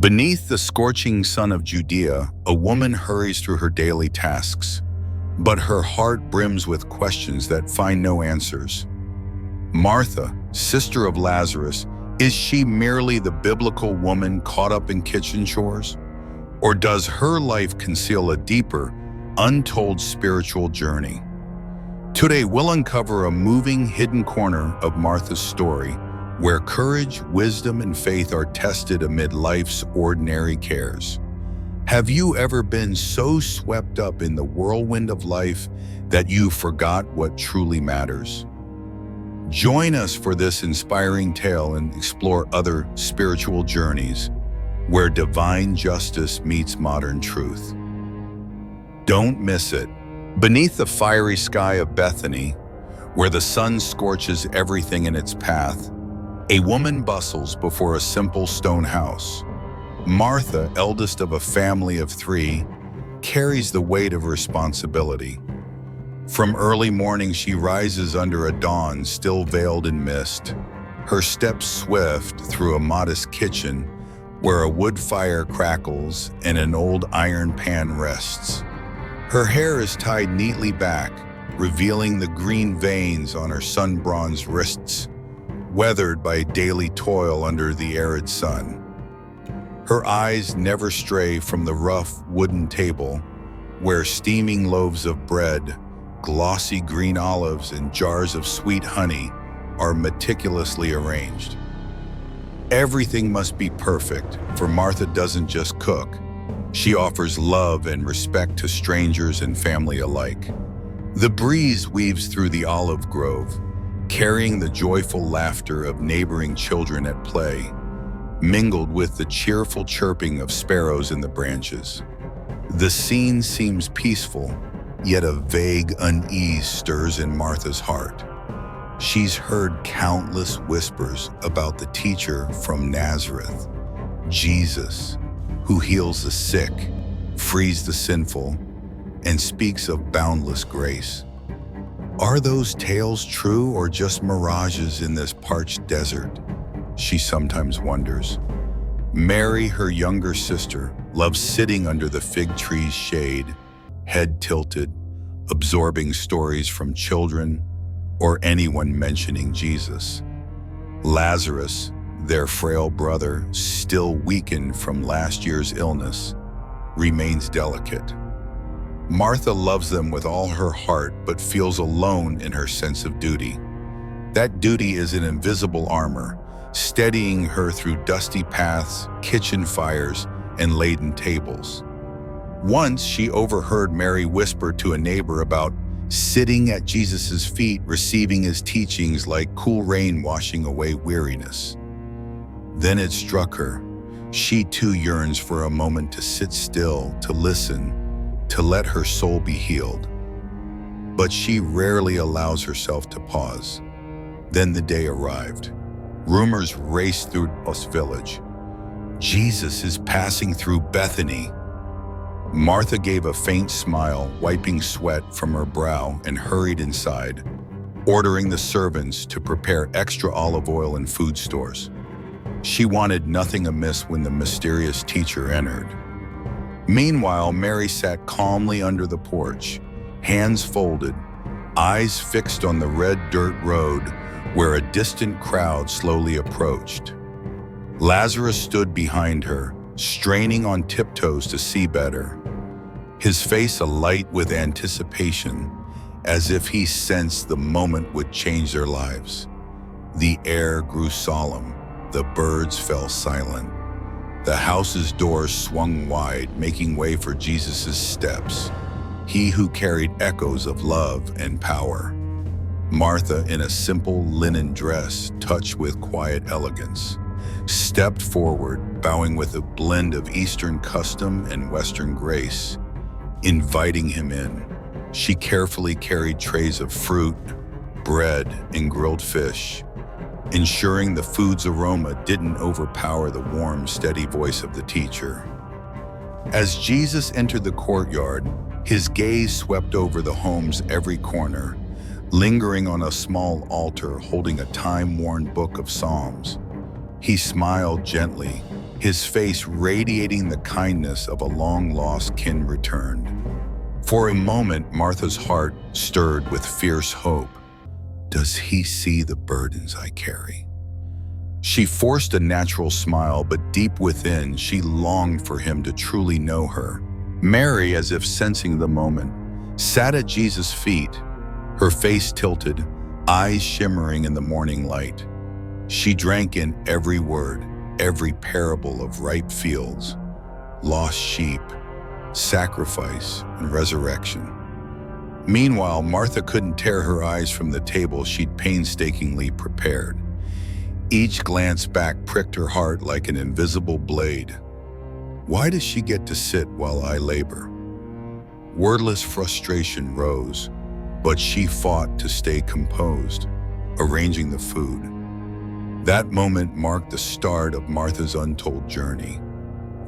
Beneath the scorching sun of Judea, a woman hurries through her daily tasks, but her heart brims with questions that find no answers. Martha, sister of Lazarus, is she merely the biblical woman caught up in kitchen chores? Or does her life conceal a deeper, untold spiritual journey? Today, we'll uncover a moving, hidden corner of Martha's story, where courage, wisdom, and faith are tested amid life's ordinary cares. Have you ever been so swept up in the whirlwind of life that you forgot what truly matters? Join us for this inspiring tale and explore other spiritual journeys where divine justice meets modern truth. Don't miss it. Beneath the fiery sky of Bethany, where the sun scorches everything in its path, a woman bustles before a simple stone house. Martha, eldest of a family of 3, carries the weight of responsibility. From early morning, she rises under a dawn still veiled in mist, her steps swift through a modest kitchen where a wood fire crackles and an old iron pan rests. Her hair is tied neatly back, revealing the green veins on her sun-bronzed wrists, weathered by daily toil under the arid sun. Her eyes never stray from the rough wooden table, where steaming loaves of bread, glossy green olives, and jars of sweet honey are meticulously arranged. Everything must be perfect, for Martha doesn't just cook. She offers love and respect to strangers and family alike. The breeze weaves through the olive grove, carrying the joyful laughter of neighboring children at play, mingled with the cheerful chirping of sparrows in the branches. The scene seems peaceful, yet a vague unease stirs in Martha's heart. She's heard countless whispers about the teacher from Nazareth, Jesus, who heals the sick, frees the sinful, and speaks of boundless grace. Are those tales true or just mirages in this parched desert? She sometimes wonders. Mary, her younger sister, loves sitting under the fig tree's shade, head tilted, absorbing stories from children or anyone mentioning Jesus. Lazarus, their frail brother, still weakened from last year's illness, remains delicate. Martha loves them with all her heart, but feels alone in her sense of duty. That duty is an invisible armor, steadying her through dusty paths, kitchen fires, and laden tables. Once she overheard Mary whisper to a neighbor about sitting at Jesus' feet, receiving his teachings like cool rain washing away weariness. Then it struck her. She too yearns for a moment to sit still, to listen, to let her soul be healed. But she rarely allows herself to pause. Then the day arrived. Rumors raced through the village. Jesus is passing through Bethany. Martha gave a faint smile, wiping sweat from her brow, and hurried inside, ordering the servants to prepare extra olive oil and food stores. She wanted nothing amiss when the mysterious teacher entered. Meanwhile, Mary sat calmly under the porch, hands folded, eyes fixed on the red dirt road where a distant crowd slowly approached. Lazarus stood behind her, straining on tiptoes to see better, his face alight with anticipation, as if he sensed the moment would change their lives. The air grew solemn, the birds fell silent. The house's doors swung wide, making way for Jesus' steps, he who carried echoes of love and power. Martha, in a simple linen dress touched with quiet elegance, stepped forward, bowing with a blend of Eastern custom and Western grace, inviting him in. She carefully carried trays of fruit, bread, and grilled fish, ensuring the food's aroma didn't overpower the warm, steady voice of the teacher. As Jesus entered the courtyard, his gaze swept over the home's every corner, lingering on a small altar holding a time-worn book of Psalms. He smiled gently, his face radiating the kindness of a long-lost kin returned. For a moment, Martha's heart stirred with fierce hope. Does he see the burdens I carry? She forced a natural smile, but deep within, she longed for him to truly know her. Mary, as if sensing the moment, sat at Jesus' feet, her face tilted, eyes shimmering in the morning light. She drank in every word, every parable of ripe fields, lost sheep, sacrifice, and resurrection. Meanwhile, Martha couldn't tear her eyes from the table she'd painstakingly prepared. Each glance back pricked her heart like an invisible blade. Why does she get to sit while I labor? Wordless frustration rose, but she fought to stay composed, arranging the food. That moment marked the start of Martha's untold journey.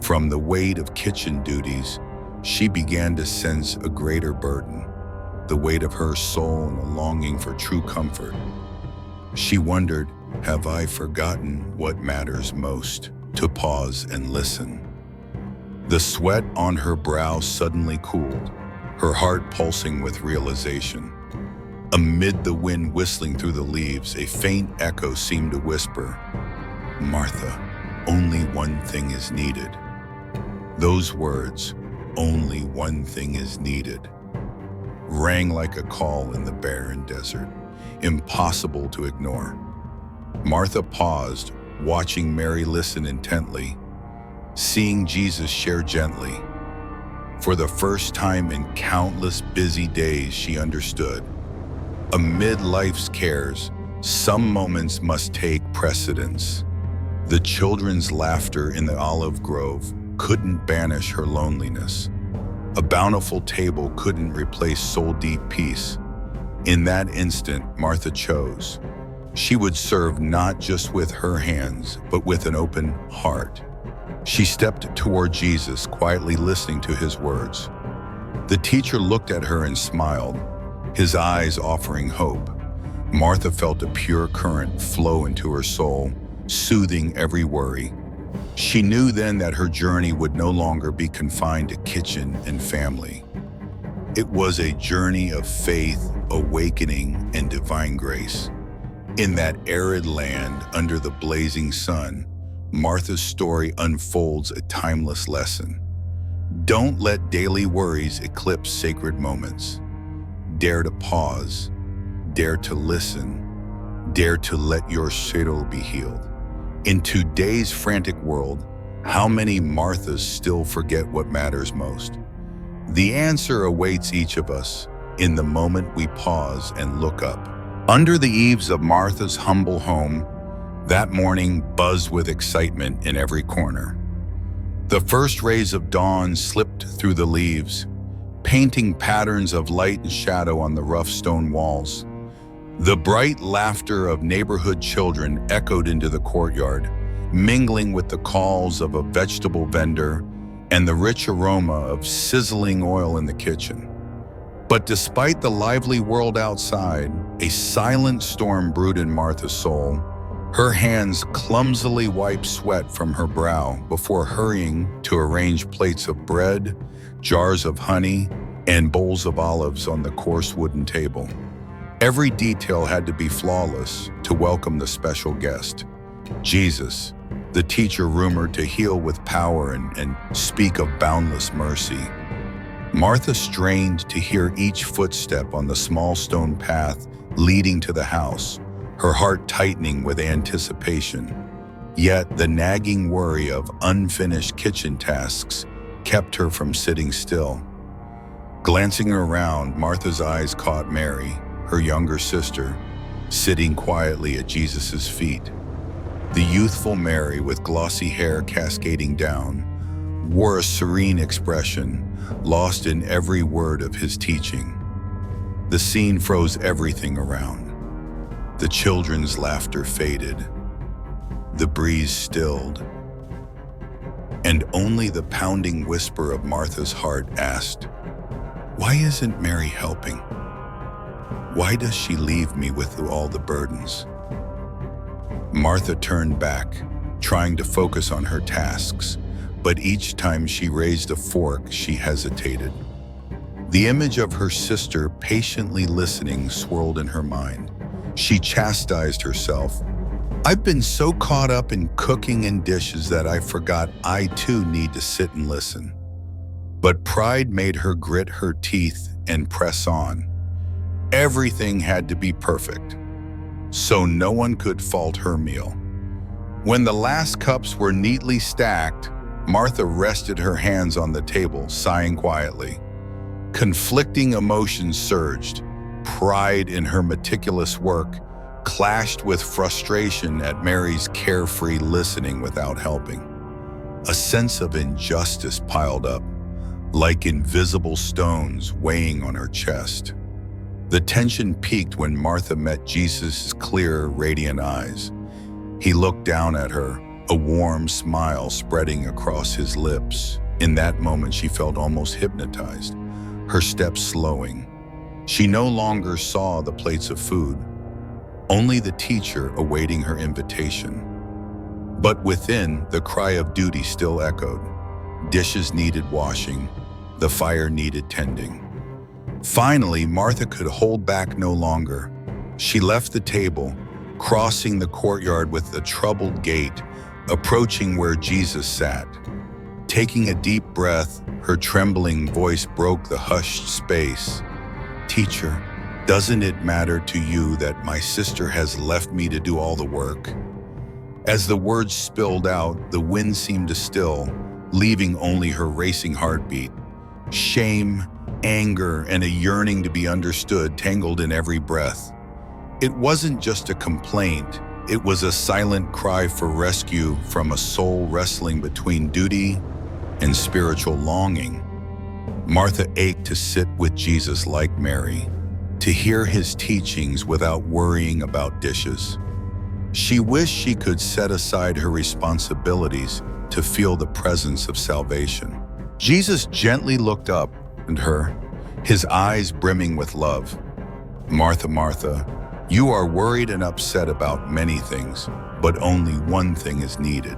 From the weight of kitchen duties, she began to sense a greater burden, the weight of her soul and a longing for true comfort. She wondered, have I forgotten what matters most? To pause and listen. The sweat on her brow suddenly cooled, her heart pulsing with realization. Amid the wind whistling through the leaves, a faint echo seemed to whisper, Martha, only one thing is needed. Those words, only one thing is needed, rang like a call in the barren desert, impossible to ignore. Martha paused, watching Mary listen intently, seeing Jesus share gently. For the first time in countless busy days, she understood. Amid life's cares, some moments must take precedence. The children's laughter in the olive grove couldn't banish her loneliness. A bountiful table couldn't replace soul-deep peace. In that instant, Martha chose. She would serve not just with her hands, but with an open heart. She stepped toward Jesus, quietly listening to his words. The teacher looked at her and smiled, his eyes offering hope. Martha felt a pure current flow into her soul, soothing every worry. She knew then that her journey would no longer be confined to kitchen and family. It was a journey of faith, awakening, and divine grace. In that arid land under the blazing sun, Martha's story unfolds a timeless lesson. Don't let daily worries eclipse sacred moments. Dare to pause, dare to listen, dare to let your soul be healed. In today's frantic world, how many Marthas still forget what matters most? The answer awaits each of us in the moment we pause and look up. Under the eaves of Martha's humble home, that morning buzzed with excitement in every corner. The first rays of dawn slipped through the leaves, painting patterns of light and shadow on the rough stone walls. The bright laughter of neighborhood children echoed into the courtyard, mingling with the calls of a vegetable vendor and the rich aroma of sizzling oil in the kitchen. But despite the lively world outside, a silent storm brewed in Martha's soul. Her hands clumsily wiped sweat from her brow before hurrying to arrange plates of bread, jars of honey, and bowls of olives on the coarse wooden table. Every detail had to be flawless to welcome the special guest. Jesus, the teacher rumored to heal with power and speak of boundless mercy. Martha strained to hear each footstep on the small stone path leading to the house, her heart tightening with anticipation. Yet the nagging worry of unfinished kitchen tasks kept her from sitting still. Glancing around, Martha's eyes caught Mary, her younger sister, sitting quietly at Jesus' feet. The youthful Mary, with glossy hair cascading down, wore a serene expression, lost in every word of his teaching. The scene froze everything around. The children's laughter faded. The breeze stilled. And only the pounding whisper of Martha's heart asked, "Why isn't Mary helping? Why does she leave me with all the burdens?" Martha turned back, trying to focus on her tasks, but each time she raised a fork, she hesitated. The image of her sister patiently listening swirled in her mind. She chastised herself. "I've been so caught up in cooking and dishes that I forgot I too need to sit and listen." But pride made her grit her teeth and press on. Everything had to be perfect, so no one could fault her meal. When the last cups were neatly stacked, Martha rested her hands on the table, sighing quietly. Conflicting emotions surged. Pride in her meticulous work clashed with frustration at Mary's carefree listening without helping. A sense of injustice piled up, like invisible stones weighing on her chest. The tension peaked when Martha met Jesus' clear, radiant eyes. He looked down at her, a warm smile spreading across his lips. In that moment, she felt almost hypnotized, her steps slowing. She no longer saw the plates of food, only the teacher awaiting her invitation. But within, the cry of duty still echoed. Dishes needed washing, the fire needed tending. Finally, Martha could hold back no longer. She left the table, crossing the courtyard with a troubled gait, approaching where Jesus sat. Taking a deep breath, her trembling voice broke the hushed space. "Teacher, doesn't it matter to you that my sister has left me to do all the work?" As the words spilled out, the wind seemed to still, leaving only her racing heartbeat. Shame, anger, and a yearning to be understood tangled in every breath. It wasn't just a complaint, it was a silent cry for rescue from a soul wrestling between duty and spiritual longing. Martha ached to sit with Jesus like Mary, to hear his teachings without worrying about dishes. She wished she could set aside her responsibilities to feel the presence of salvation. Jesus gently looked up at her, his eyes brimming with love. "Martha, Martha, you are worried and upset about many things, but only one thing is needed."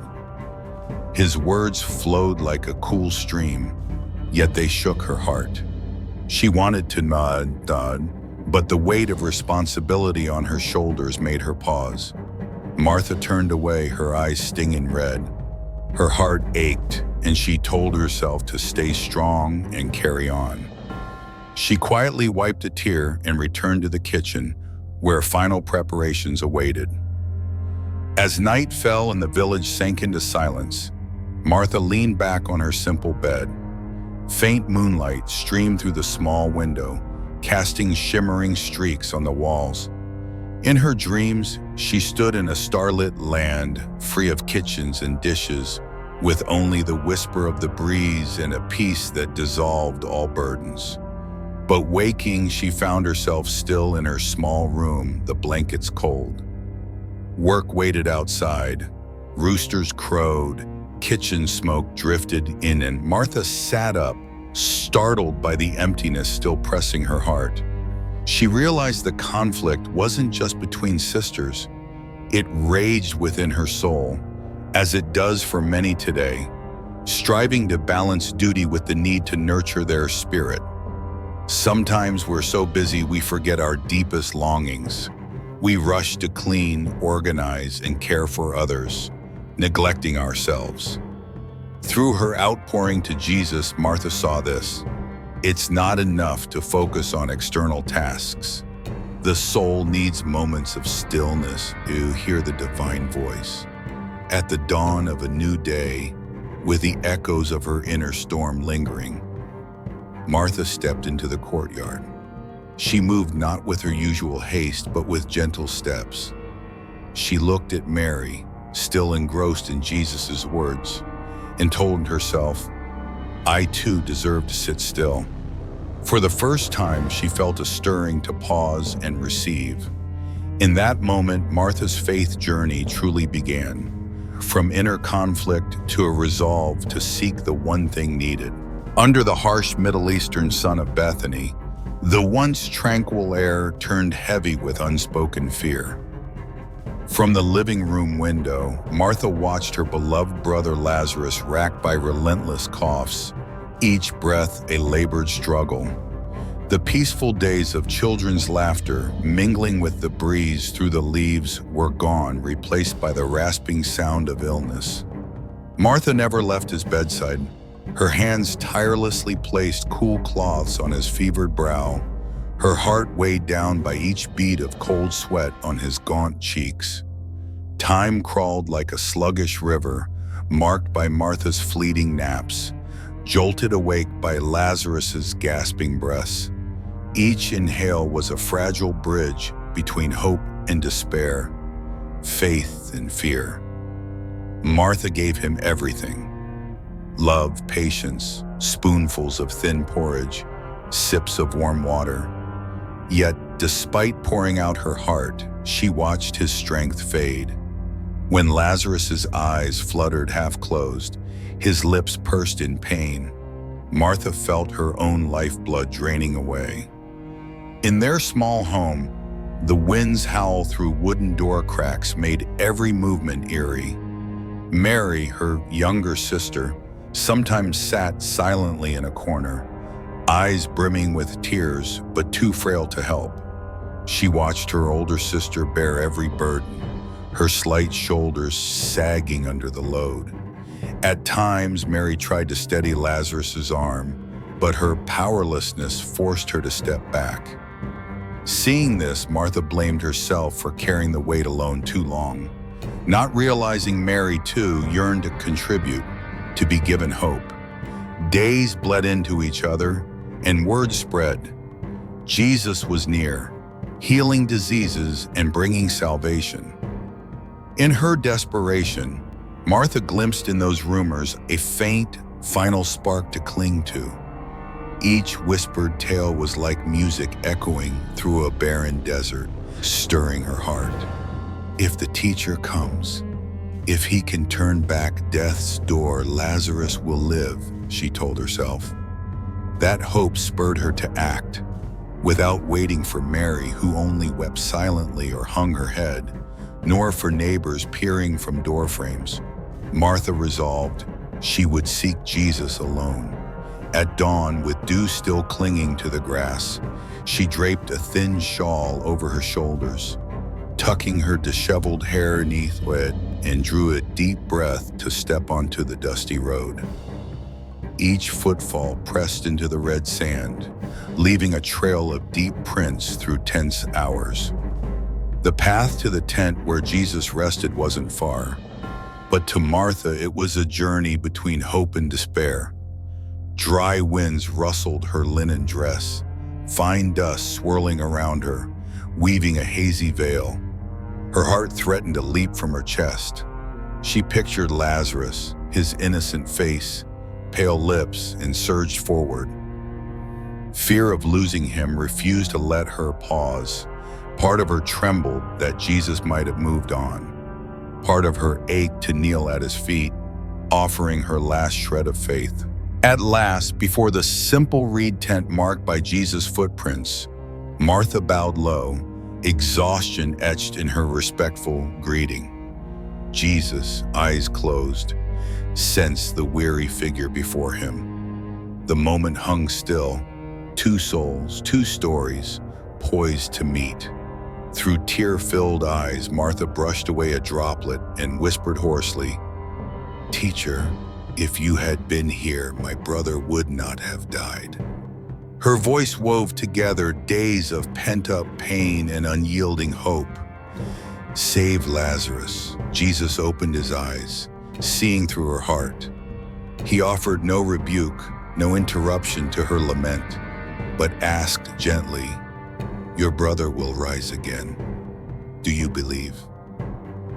His words flowed like a cool stream, yet they shook her heart. She wanted to nod, but the weight of responsibility on her shoulders made her pause. Martha turned away, her eyes stinging red. Her heart ached, and she told herself to stay strong and carry on. She quietly wiped a tear and returned to the kitchen, where final preparations awaited. As night fell and the village sank into silence, Martha leaned back on her simple bed. Faint moonlight streamed through the small window, casting shimmering streaks on the walls. In her dreams, she stood in a starlit land, free of kitchens and dishes, with only the whisper of the breeze and a peace that dissolved all burdens. But waking, she found herself still in her small room, the blankets cold. Work waited outside, roosters crowed, kitchen smoke drifted in, and Martha sat up, startled by the emptiness still pressing her heart. She realized the conflict wasn't just between sisters. It raged within her soul, as it does for many today, striving to balance duty with the need to nurture their spirit. Sometimes we're so busy we forget our deepest longings. We rush to clean, organize, and care for others, neglecting ourselves. Through her outpouring to Jesus, Martha saw this. It's not enough to focus on external tasks. The soul needs moments of stillness to hear the divine voice. At the dawn of a new day, with the echoes of her inner storm lingering, Martha stepped into the courtyard. She moved not with her usual haste, but with gentle steps. She looked at Mary, still engrossed in Jesus' words, and told herself, "I too deserve to sit still." For the first time, she felt a stirring to pause and receive. In that moment, Martha's faith journey truly began, from inner conflict to a resolve to seek the one thing needed. Under the harsh Middle Eastern sun of Bethany, the once tranquil air turned heavy with unspoken fear. From the living room window, Martha watched her beloved brother Lazarus racked by relentless coughs, each breath a labored struggle. The peaceful days of children's laughter, mingling with the breeze through the leaves, were gone, replaced by the rasping sound of illness. Martha never left his bedside. Her hands tirelessly placed cool cloths on his fevered brow, her heart weighed down by each bead of cold sweat on his gaunt cheeks. Time crawled like a sluggish river, marked by Martha's fleeting naps, jolted awake by Lazarus's gasping breaths. Each inhale was a fragile bridge between hope and despair, faith and fear. Martha gave him everything: love, patience, spoonfuls of thin porridge, sips of warm water. Yet, despite pouring out her heart, she watched his strength fade. When Lazarus's eyes fluttered half-closed, his lips pursed in pain, Martha felt her own lifeblood draining away. In their small home, the winds howl through wooden door cracks made every movement eerie. Mary, her younger sister, sometimes sat silently in a corner, eyes brimming with tears but too frail to help. She watched her older sister bear every burden, her slight shoulders sagging under the load. At times, Mary tried to steady Lazarus's arm, but her powerlessness forced her to step back. Seeing this, Martha blamed herself for carrying the weight alone too long, not realizing Mary, too, yearned to contribute, to be given hope. Days bled into each other, and word spread. Jesus was near, healing diseases and bringing salvation. In her desperation, Martha glimpsed in those rumors a faint, final spark to cling to. Each whispered tale was like music echoing through a barren desert, stirring her heart. If the teacher comes, if he can turn back death's door, Lazarus will live, she told herself. That hope spurred her to act. Without waiting for Mary, who only wept silently or hung her head, nor for neighbors peering from doorframes, Martha resolved she would seek Jesus alone. At dawn, with dew still clinging to the grass, she draped a thin shawl over her shoulders, tucking her disheveled hair beneath it, and drew a deep breath to step onto the dusty road. Each footfall pressed into the red sand, leaving a trail of deep prints through tense hours. The path to the tent where Jesus rested wasn't far, but to Martha it was a journey between hope and despair. Dry winds rustled her linen dress, fine dust swirling around her, weaving a hazy veil. Her heart threatened to leap from her chest. She pictured Lazarus, his innocent face, pale lips, and surged forward. Fear of losing him refused to let her pause. Part of her trembled that Jesus might have moved on. Part of her ached to kneel at his feet, offering her last shred of faith. At last, before the simple reed tent marked by Jesus' footprints, Martha bowed low, exhaustion etched in her respectful greeting. Jesus, eyes closed, sensed the weary figure before him. The moment hung still, two souls, two stories, poised to meet. Through tear-filled eyes, Martha brushed away a droplet and whispered hoarsely, "Teacher, if you had been here, my brother would not have died." Her voice wove together days of pent-up pain and unyielding hope. Save Lazarus. Jesus opened his eyes, seeing through her heart. He offered no rebuke, no interruption to her lament, but asked gently, "Your brother will rise again. Do you believe?"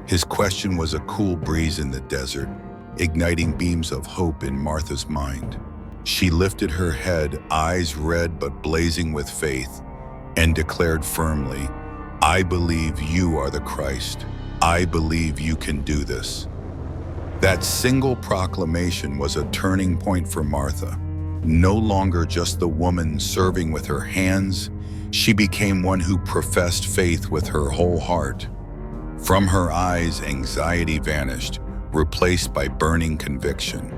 His question was a cool breeze in the desert, igniting beams of hope in Martha's mind. She lifted her head, eyes red but blazing with faith, and declared firmly, "I believe you are the Christ. I believe you can do this." That single proclamation was a turning point for Martha. No longer just the woman serving with her hands, she became one who professed faith with her whole heart. From her eyes, anxiety vanished, replaced by burning conviction.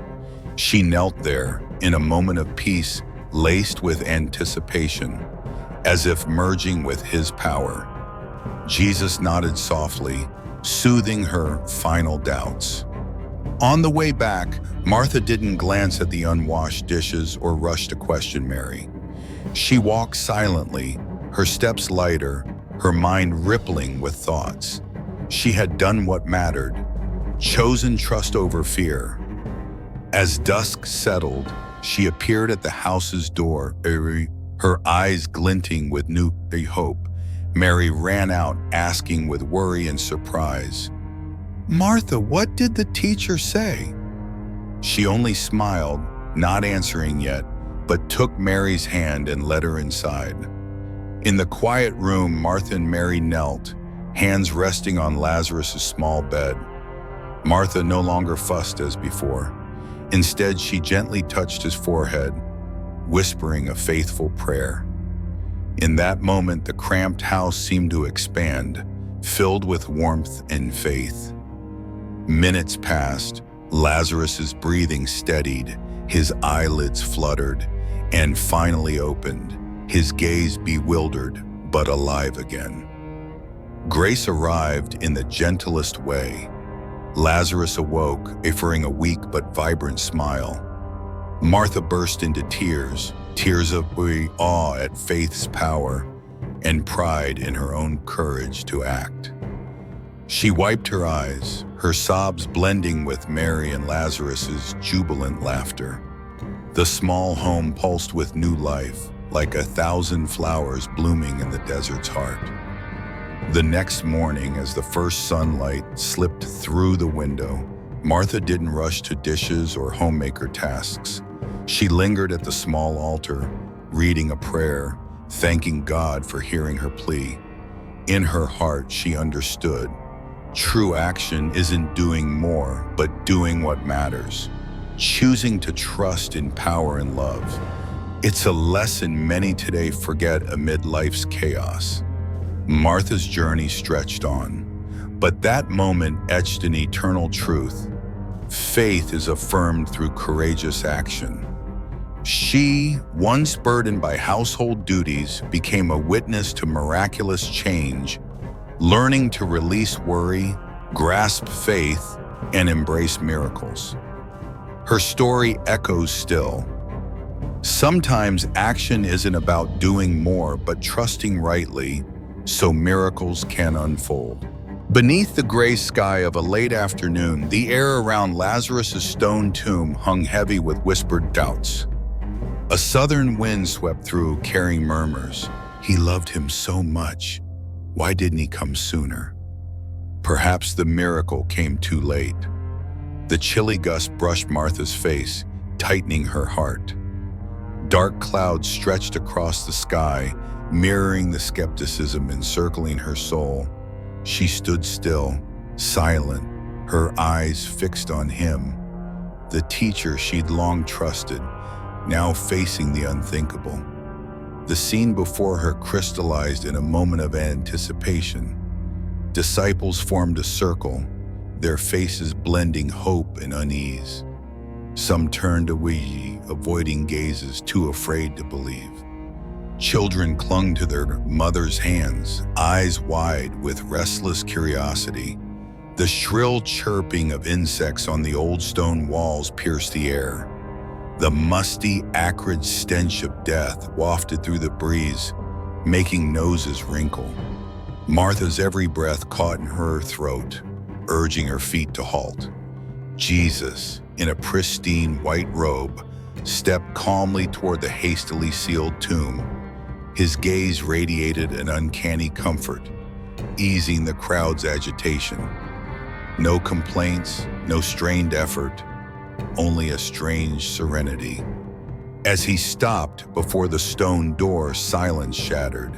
She knelt there, in a moment of peace, laced with anticipation, as if merging with his power. Jesus nodded softly, soothing her final doubts. On the way back, Martha didn't glance at the unwashed dishes or rush to question Mary. She walked silently, her steps lighter, her mind rippling with thoughts. She had done what mattered, chosen trust over fear. As dusk settled, she appeared at the house's door, her eyes glinting with new hope. Mary ran out, asking with worry and surprise, "Martha, what did the teacher say?" She only smiled, not answering yet, but took Mary's hand and led her inside. In the quiet room, Martha and Mary knelt, hands resting on Lazarus' small bed. Martha no longer fussed as before. Instead, she gently touched his forehead, whispering a faithful prayer. In that moment, the cramped house seemed to expand, filled with warmth and faith. Minutes passed, Lazarus' breathing steadied, his eyelids fluttered, and finally opened, his gaze bewildered but alive again. Grace arrived in the gentlest way. Lazarus awoke, offering a weak but vibrant smile. Martha burst into tears, tears of awe at faith's power and pride in her own courage to act. She wiped her eyes, her sobs blending with Mary and Lazarus's jubilant laughter. The small home pulsed with new life, like 1,000 flowers blooming in the desert's heart. The next morning, as the first sunlight slipped through the window, Martha didn't rush to dishes or homemaker tasks. She lingered at the small altar, reading a prayer, thanking God for hearing her plea. In her heart, she understood. True action isn't doing more, but doing what matters. Choosing to trust in power and love. It's a lesson many today forget amid life's chaos. Martha's journey stretched on, but that moment etched an eternal truth. Faith is affirmed through courageous action. She, once burdened by household duties, became a witness to miraculous change, learning to release worry, grasp faith, and embrace miracles. Her story echoes still. Sometimes action isn't about doing more, but trusting rightly, so miracles can unfold. Beneath the gray sky of a late afternoon, the air around Lazarus' stone tomb hung heavy with whispered doubts. A southern wind swept through, carrying murmurs. He loved him so much. Why didn't he come sooner? Perhaps the miracle came too late. The chilly gust brushed Martha's face, tightening her heart. Dark clouds stretched across the sky, mirroring the skepticism encircling her soul. She stood still, silent, her eyes fixed on him, the teacher she'd long trusted, now facing the unthinkable. The scene before her crystallized in a moment of anticipation. Disciples formed a circle, their faces blending hope and unease. Some turned away, avoiding gazes, too afraid to believe. Children clung to their mother's hands, eyes wide with restless curiosity. The shrill chirping of insects on the old stone walls pierced the air. The musty, acrid stench of death wafted through the breeze, making noses wrinkle. Martha's every breath caught in her throat, urging her feet to halt. Jesus, in a pristine white robe, stepped calmly toward the hastily sealed tomb. His gaze radiated an uncanny comfort, easing the crowd's agitation. No complaints, no strained effort, only a strange serenity. As he stopped before the stone door, silence shattered.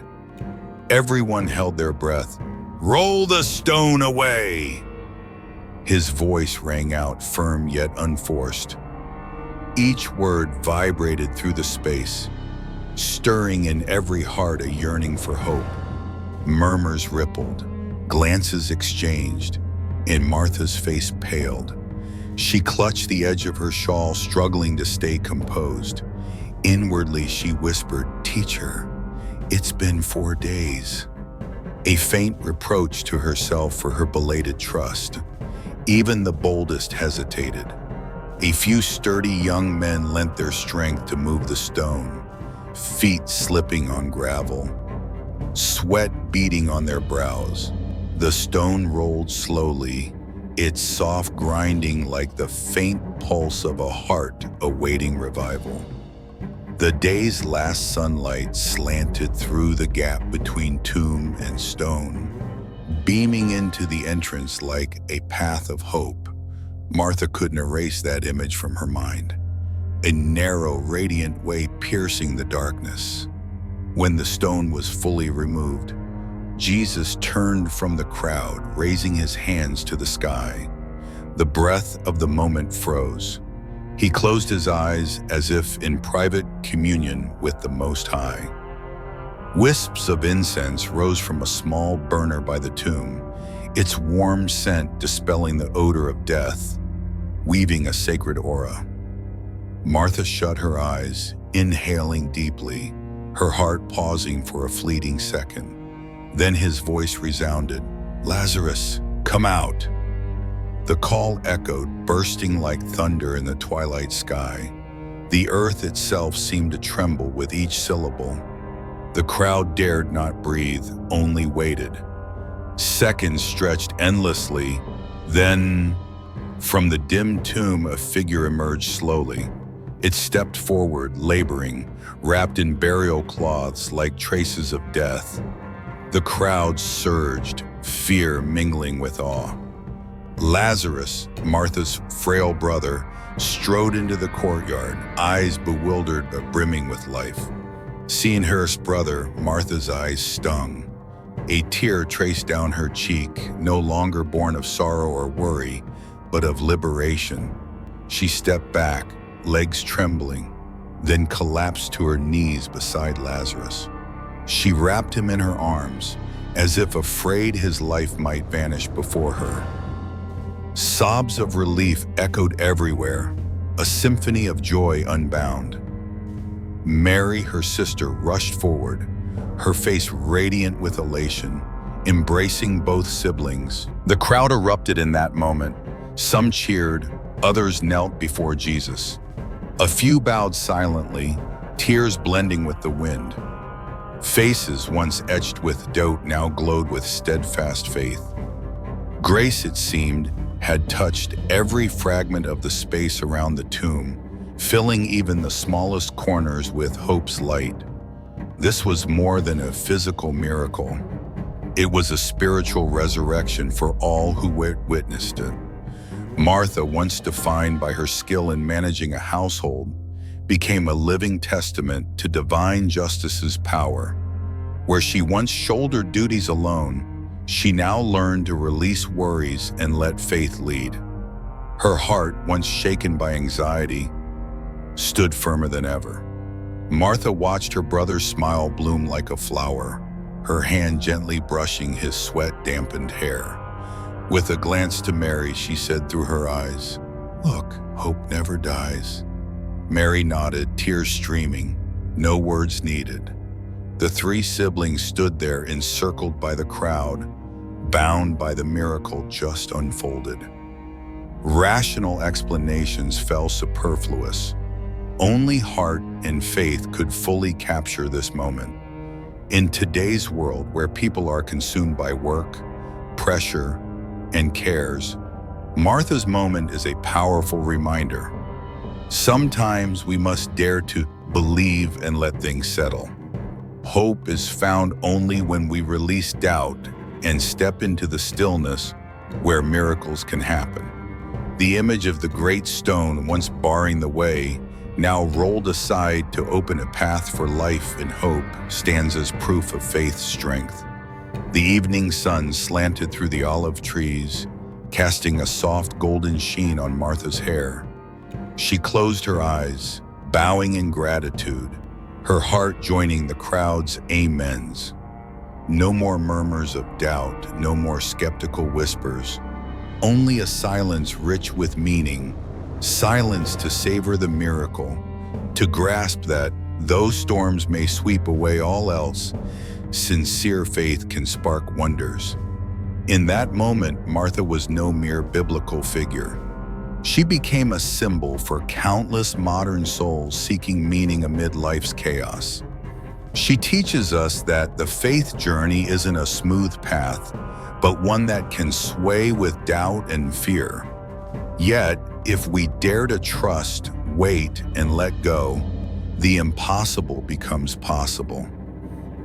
Everyone held their breath. "Roll the stone away!" His voice rang out, firm yet unforced. Each word vibrated through the space, stirring in every heart a yearning for hope. Murmurs rippled, Glances exchanged, and Martha's face paled. She clutched the edge of her shawl, struggling to stay composed. Inwardly, she whispered, "Teacher, it's been 4 days." A faint reproach to herself for her belated trust. Even the boldest hesitated. A few sturdy young men lent their strength to move the stone, feet slipping on gravel, sweat beading on their brows. The stone rolled slowly, its soft grinding like the faint pulse of a heart awaiting revival. The day's last sunlight slanted through the gap between tomb and stone, beaming into the entrance like a path of hope. Martha couldn't erase that image from her mind, a narrow, radiant way piercing the darkness. When the stone was fully removed, Jesus turned from the crowd, raising his hands to the sky. The breath of the moment froze. He closed his eyes as if in private communion with the Most High. Wisps of incense rose from a small burner by the tomb, its warm scent dispelling the odor of death, weaving a sacred aura. Martha shut her eyes, inhaling deeply, her heart pausing for a fleeting second. Then his voice resounded, "Lazarus, come out." The call echoed, bursting like thunder in the twilight sky. The earth itself seemed to tremble with each syllable. The crowd dared not breathe, only waited. Seconds stretched endlessly. Then, from the dim tomb, a figure emerged slowly. It stepped forward, laboring, wrapped in burial cloths like traces of death. The crowd surged, fear mingling with awe. Lazarus, Martha's frail brother, strode into the courtyard, eyes bewildered but brimming with life. Seeing her brother, Martha's eyes stung. A tear traced down her cheek, no longer born of sorrow or worry, but of liberation. She stepped back, legs trembling, then collapsed to her knees beside Lazarus. She wrapped him in her arms, as if afraid his life might vanish before her. Sobs of relief echoed everywhere, a symphony of joy unbound. Mary, her sister, rushed forward, her face radiant with elation, embracing both siblings. The crowd erupted in that moment. Some cheered, others knelt before Jesus. A few bowed silently, tears blending with the wind. Faces once etched with doubt now glowed with steadfast faith. Grace, it seemed, had touched every fragment of the space around the tomb, filling even the smallest corners with hope's light. This was more than a physical miracle. It was a spiritual resurrection for all who witnessed it. Martha, once defined by her skill in managing a household, became a living testament to divine justice's power. Where she once shouldered duties alone, she now learned to release worries and let faith lead. Her heart, once shaken by anxiety, stood firmer than ever. Martha watched her brother's smile bloom like a flower, her hand gently brushing his sweat-dampened hair. With a glance to Mary, she said through her eyes, "Look, hope never dies." Mary nodded, tears streaming, no words needed. The three siblings stood there encircled by the crowd, bound by the miracle just unfolded. Rational explanations fell superfluous. Only heart and faith could fully capture this moment. In today's world where people are consumed by work, pressure, and cares, Martha's moment is a powerful reminder. Sometimes we must dare to believe and let things settle. Hope is found only when we release doubt and step into the stillness where miracles can happen. The image of the great stone once barring the way, now rolled aside to open a path for life and hope, stands as proof of faith's strength. The evening sun slanted through the olive trees, casting a soft golden sheen on Martha's hair. She closed her eyes, bowing in gratitude, her heart joining the crowd's amens. No more murmurs of doubt, no more skeptical whispers. Only a silence rich with meaning, silence to savor the miracle, to grasp that, though storms may sweep away all else, sincere faith can spark wonders. In that moment, Martha was no mere biblical figure. She became a symbol for countless modern souls seeking meaning amid life's chaos. She teaches us that the faith journey isn't a smooth path, but one that can sway with doubt and fear. Yet, if we dare to trust, wait, and let go, the impossible becomes possible.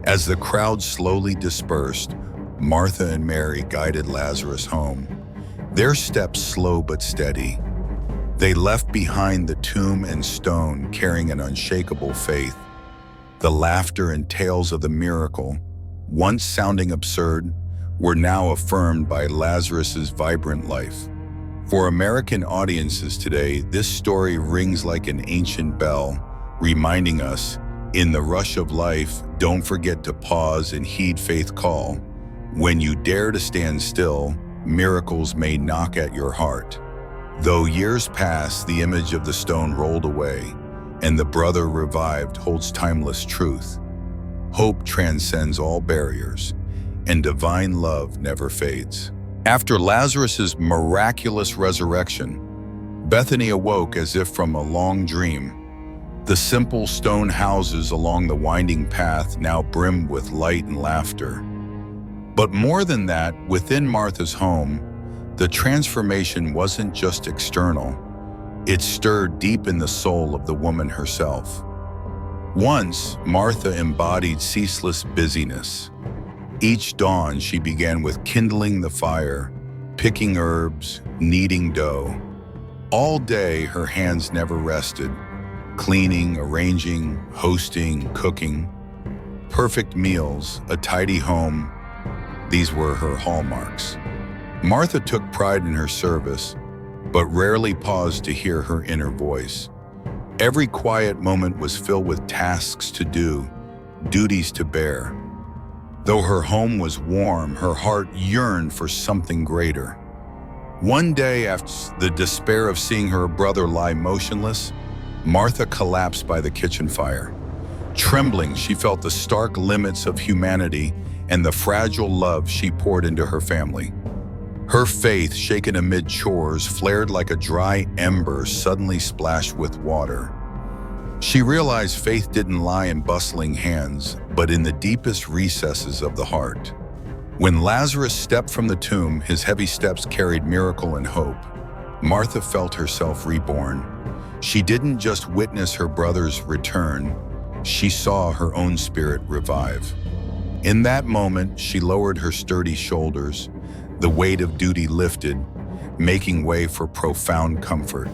As the crowd slowly dispersed, Martha and Mary guided Lazarus home, their steps slow but steady. They left behind the tomb and stone, carrying an unshakable faith. The laughter and tales of the miracle, once sounding absurd, were now affirmed by Lazarus's vibrant life. For American audiences today, this story rings like an ancient bell, reminding us, in the rush of life, don't forget to pause and heed faith's call. When you dare to stand still, miracles may knock at your heart. Though years pass, the image of the stone rolled away, and the brother revived holds timeless truth. Hope transcends all barriers, and divine love never fades. After Lazarus's miraculous resurrection, Bethany awoke as if from a long dream. The simple stone houses along the winding path now brimmed with light and laughter. But more than that, within Martha's home, the transformation wasn't just external. It stirred deep in the soul of the woman herself. Once, Martha embodied ceaseless busyness. Each dawn, she began with kindling the fire, picking herbs, kneading dough. All day, her hands never rested, cleaning, arranging, hosting, cooking. Perfect meals, a tidy home, these were her hallmarks. Martha took pride in her service, but rarely paused to hear her inner voice. Every quiet moment was filled with tasks to do, duties to bear. Though her home was warm, her heart yearned for something greater. One day, after the despair of seeing her brother lie motionless, Martha collapsed by the kitchen fire. Trembling, she felt the stark limits of humanity and the fragile love she poured into her family. Her faith, shaken amid chores, flared like a dry ember suddenly splashed with water. She realized faith didn't lie in bustling hands, but in the deepest recesses of the heart. When Lazarus stepped from the tomb, his heavy steps carried miracle and hope. Martha felt herself reborn. She didn't just witness her brother's return, she saw her own spirit revive. In that moment, she lowered her sturdy shoulders. The weight of duty lifted, making way for profound comfort.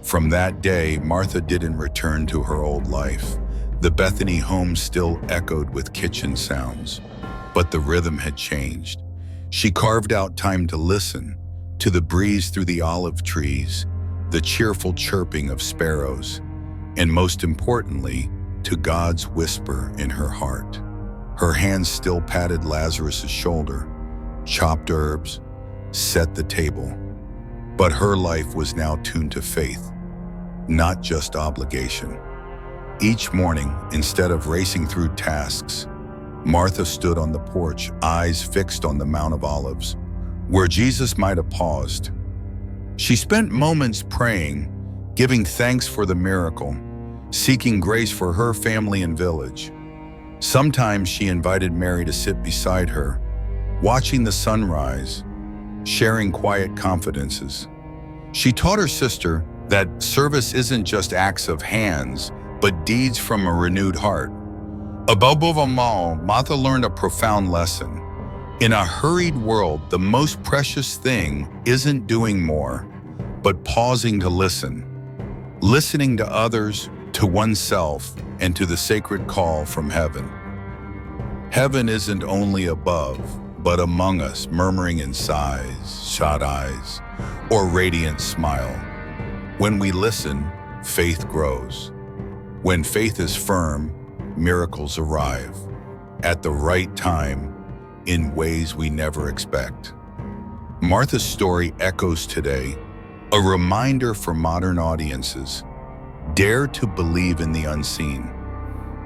From that day, Martha didn't return to her old life. The Bethany home still echoed with kitchen sounds, but the rhythm had changed. She carved out time to listen, to the breeze through the olive trees, the cheerful chirping of sparrows, and most importantly, to God's whisper in her heart. Her hands still patted Lazarus's shoulder, chopped herbs, set the table. But her life was now tuned to faith, not just obligation. Each morning, instead of racing through tasks, Martha stood on the porch, eyes fixed on the Mount of Olives, where Jesus might have paused. She spent moments praying, giving thanks for the miracle, seeking grace for her family and village. Sometimes she invited Mary to sit beside her, watching the sunrise, sharing quiet confidences. She taught her sister that service isn't just acts of hands, but deeds from a renewed heart. Above all, Martha learned a profound lesson. In a hurried world, the most precious thing isn't doing more, but pausing to listen. Listening to others, to oneself, and to the sacred call from heaven. Heaven isn't only above, but among us, murmuring in sighs, shut eyes, or radiant smile. When we listen, faith grows. When faith is firm, miracles arrive. at the right time in ways we never expect. Martha's story echoes today, a reminder for modern audiences: dare to believe in the unseen.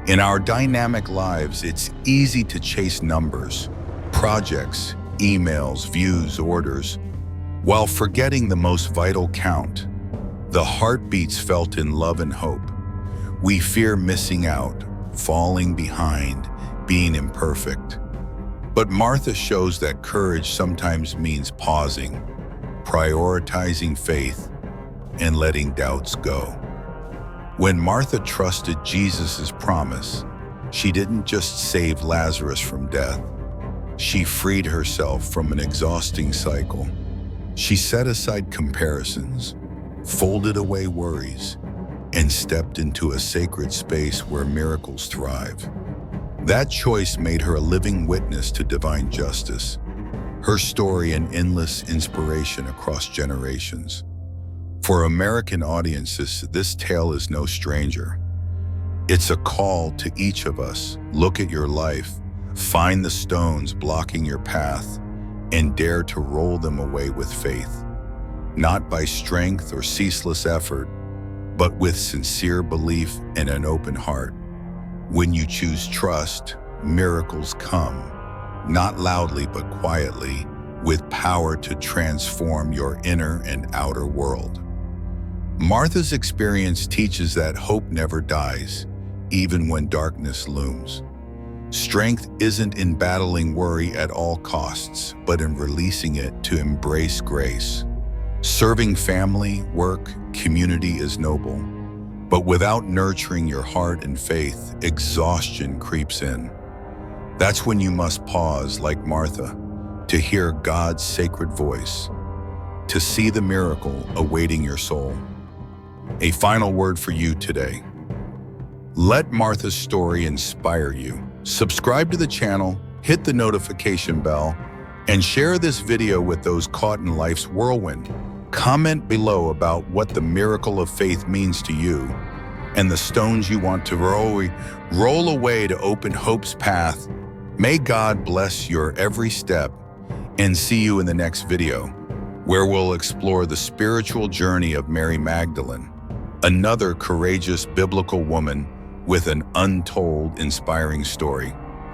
In our dynamic lives, it's easy to chase numbers, projects, emails, views, orders, while forgetting the most vital count: the heartbeats felt in love and hope. We fear missing out, falling behind, being imperfect. But Martha shows that courage sometimes means pausing, prioritizing faith, and letting doubts go. When Martha trusted Jesus' promise, she didn't just save Lazarus from death. She freed herself from an exhausting cycle. She set aside comparisons, folded away worries, and stepped into a sacred space where miracles thrive. That choice made her a living witness to divine justice, her story an endless inspiration across generations. For American audiences, this tale is no stranger. It's a call to each of us: look at your life, find the stones blocking your path, and dare to roll them away with faith. Not by strength or ceaseless effort, but with sincere belief and an open heart. When you choose trust, miracles come, not loudly but quietly, with power to transform your inner and outer world. Martha's experience teaches that hope never dies, even when darkness looms. Strength isn't in battling worry at all costs, but in releasing it to embrace grace. Serving family, work, community is noble, but without nurturing your heart and faith, exhaustion creeps in. That's when you must pause, like Martha, to hear God's sacred voice, to see the miracle awaiting your soul. A final word for you today. Let Martha's story inspire you. Subscribe to the channel, hit the notification bell, and share this video with those caught in life's whirlwind. Comment below about what the miracle of faith means to you and the stones you want to roll away to open hope's path. May God bless your every step, and see you in the next video, where we'll explore the spiritual journey of Mary Magdalene, another courageous biblical woman with an untold, inspiring story.